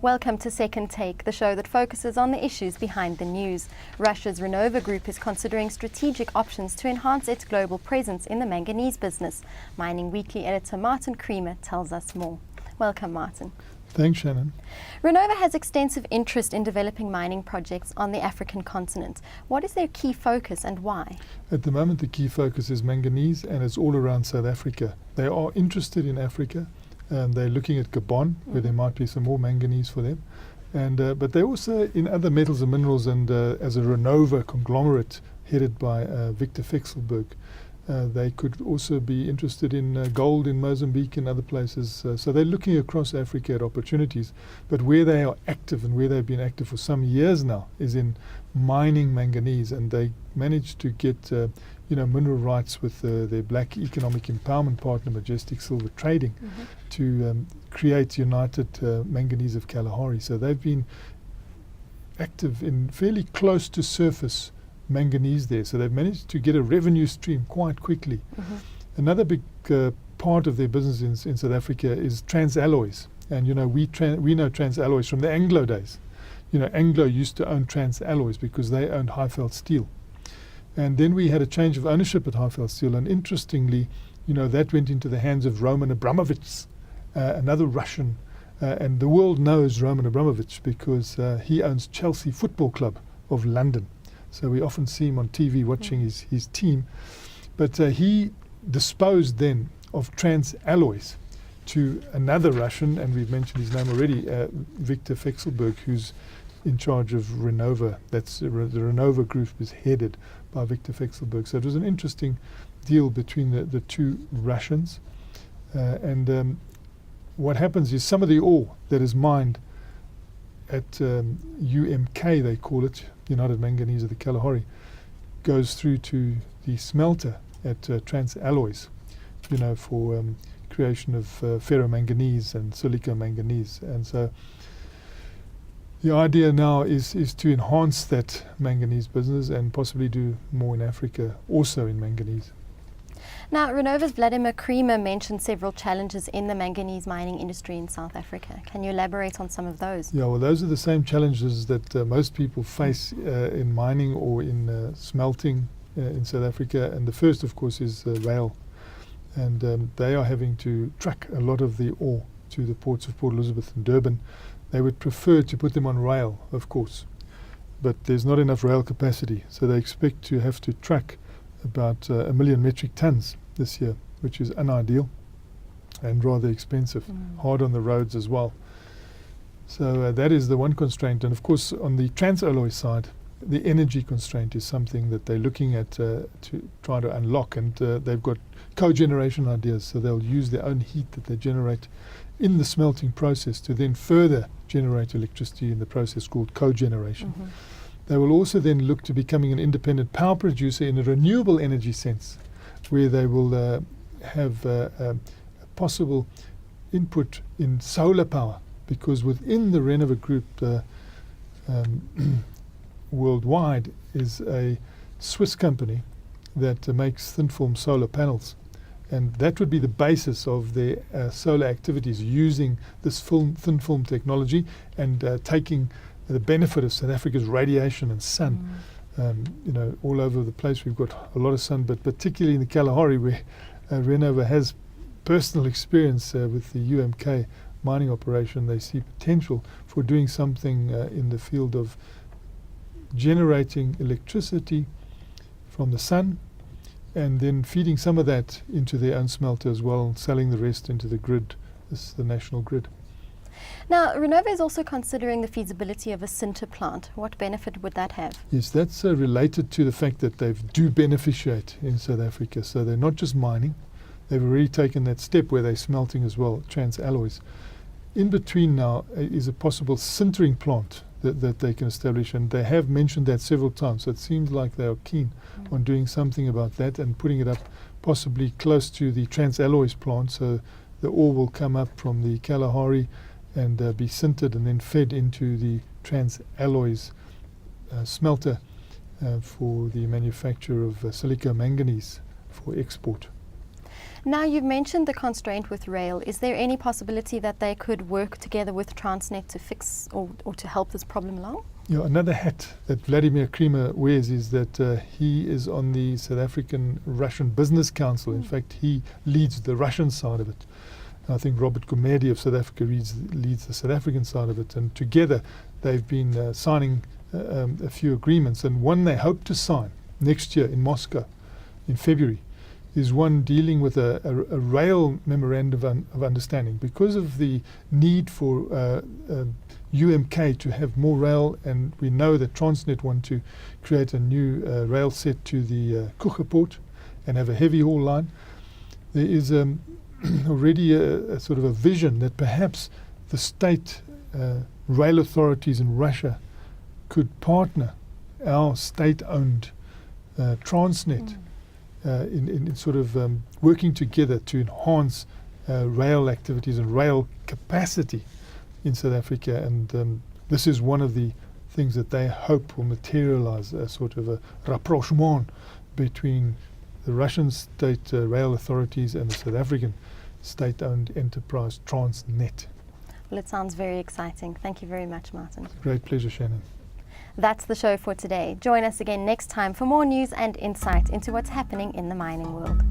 Welcome to Second Take, the show that focuses on the issues behind the news. Russia's Renova group is considering strategic options to enhance its global presence in the manganese business. Mining Weekly editor Martin Creamer tells us more. Welcome, Martin. Thanks, Shannon. Renova has extensive interest in developing mining projects on the African continent. What is their key focus and why? At the moment, the key focus is manganese, and it's all around South Africa. They are interested in Africa. They're looking at Gabon, where there might be some more manganese for them. But they're also in other metals and minerals, and as a Renova conglomerate headed by Victor Vekselberg, they could also be interested in gold in Mozambique and other places. So they're looking across Africa at opportunities. But where they are active and where they've been active for some years now is in mining manganese, and they managed to get mineral rights with their black economic empowerment partner, Majestic Silver Trading, to create United Manganese of Kalahari. So they've been active in fairly close to surface manganese there. So they've managed to get a revenue stream quite quickly. Another big part of their business in South Africa is TransAlloys. And we know TransAlloys from the Anglo days. Anglo used to own TransAlloys because they owned Highveld Steel. And then we had a change of ownership at Highveld Steel, and interestingly, that went into the hands of Roman Abramovich, another Russian, and the world knows Roman Abramovich because he owns Chelsea Football Club of London. So we often see him on TV watching his team. But he disposed then of TransAlloys to another Russian, and we've mentioned his name already, Victor Vekselberg, who's in charge of Renova. That's the Renova group is headed by Victor Vekselberg. So it was an interesting deal between the two Russians. What happens is some of the ore that is mined at UMK, they call it, United Manganese of the Kalahari, goes through to the smelter at TransAlloys, for creation of ferromanganese and silicomanganese. And so the idea now is to enhance that manganese business and possibly do more in Africa, also in manganese. Now, Renova's Vladimir Creamer mentioned several challenges in the manganese mining industry in South Africa. Can you elaborate on some of those? Yeah, well, those are the same challenges that most people face in mining or in smelting in South Africa. And the first, of course, is rail. And they are having to truck a lot of the ore to the ports of Port Elizabeth and Durban. They would prefer to put them on rail, of course, but there's not enough rail capacity. So they expect to have to truck about 1 million metric tons this year, which is unideal and rather expensive, hard on the roads as well. So that is the one constraint. And of course, on the TransAlloy side, the energy constraint is something that they're looking at to try to unlock. And they've got cogeneration ideas, so they'll use their own heat that they generate in the smelting process to then further generate electricity in the process called cogeneration. They will also then look to becoming an independent power producer in a renewable energy sense, where they will have a possible input in solar power, because within the Renova group worldwide is a Swiss company that makes thin-film solar panels. And that would be the basis of their solar activities, using this thin film technology and taking the benefit of South Africa's radiation and sun. All over the place we've got a lot of sun, but particularly in the Kalahari, where Renova has personal experience with the UMK mining operation. They see potential for doing something in the field of generating electricity from the sun, and then feeding some of that into their own smelter as well, and selling the rest into the grid, the national grid. Now, Renova is also considering the feasibility of a sinter plant. What benefit would that have? Yes, that's related to the fact that they do beneficiate in South Africa. So they're not just mining, they've already taken that step where they're smelting as well, TransAlloys. In between now is a possible sintering plant that they can establish, and they have mentioned that several times. So it seems like they are keen on doing something about that and putting it up possibly close to the TransAlloys plant, so the ore will come up from the Kalahari and be sintered and then fed into the TransAlloys smelter for the manufacture of silicomanganese for export. Now, you've mentioned the constraint with rail. Is there any possibility that they could work together with Transnet to fix or to help this problem along? Yeah, another hat that Vladimir Klima wears is that he is on the South African Russian Business Council. In fact, he leads the Russian side of it. I think Robert Gumede of South Africa leads the South African side of it. And together they've been signing a few agreements. And one they hope to sign next year in Moscow in February is one dealing with a rail memorandum of understanding. Because of the need for UMK to have more rail, and we know that Transnet want to create a new rail set to the Kucha port and have a heavy haul line, there is already a sort of a vision that perhaps the state rail authorities in Russia could partner our state-owned Transnet in sort of working together to enhance rail activities and rail capacity in South Africa. And this is one of the things that they hope will materialize, a sort of a rapprochement between the Russian state rail authorities and the South African state-owned enterprise Transnet. Well, it sounds very exciting. Thank you very much, Martin. Great pleasure, Shannon. That's the show for today. Join us again next time for more news and insight into what's happening in the mining world.